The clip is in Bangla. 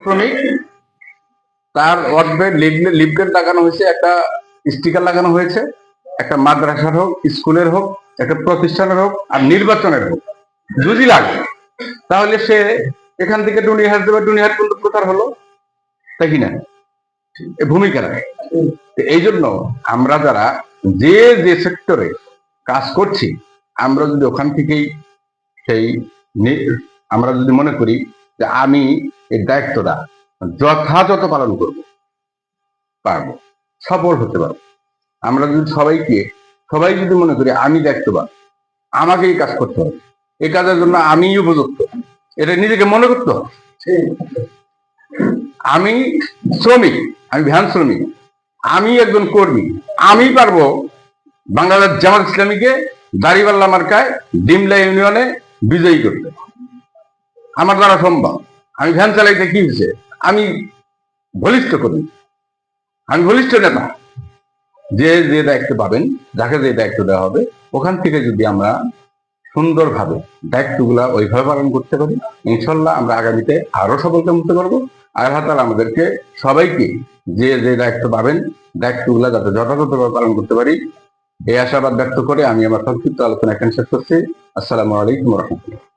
শ্রমিক তার ওয়ার্ডে লিফলেট লাগানো হয়েছে, একটা স্টিকার লাগানো হয়েছে, একটা মাদ্রাসার হোক, স্কুলের হোক, একটা প্রতিষ্ঠানের হোক আর নির্বাচনের হোক, যদি লাগে তাহলে সে এখান থেকে ডুনিহাট দেবে, ডুনিহাট কিন্তু প্রচার হলো, তাই কিনা ভূমিকা রাখে। এই জন্য আমরা যারা যে যে সেক্টরে কাজ করছি, আমরা যদি ওখান থেকেই সেই আমরা যদি মনে করি যে আমি এই দায়িত্বটা যথাযথ পালন করব, পারবো, সফল হতে পারবো। আমরা যদি সবাই যদি মনে করি আমি দায়িত্ববান, আমাকে এই কাজ করতে হবে, এই কাজের জন্য আমি উপযুক্ত, এটা নিজেকে মনে করতে হবে। আমি শ্রমিক, আমি ভ্যান শ্রমিক, আমি একজন কর্মী, আমি পারবো বাংলাদেশ জামাত ইসলামীকে দাড়িপাল্লা মার্কায় ডিমলা ইউনিয়নে বিজয়ী করতে। আমার দ্বারা সম্ভব। আমি ভ্যান চালাইতে কি হয়েছে, আমি বলিষ্ঠ কর্মী, আমি বলিষ্ঠ নেতা। যে যে দায়িত্ব পাবেন, যাকে যে দায়িত্ব দেওয়া হবে, ওখান থেকে যদি আমরা সুন্দরভাবে দায়িত্বগুলা ওইভাবে পালন করতে পারি, ইনশাল্লাহ আমরা আগামীতে আরো সফলতা করতে পারবো। আল্লাহ তাআলা আমাদেরকে সবাইকে যে যে দায়িত্ব পাবেন, দায়িত্বগুলা যাতে যথাযথভাবে পালন করতে পারি, এই আশাবাদ ব্যক্ত করে আমি আমার সংক্ষিপ্ত আলোচনা এখানে শেষ করছি। আসসালামু আলাইকুম ওয়া রাহমাতুল্লাহ।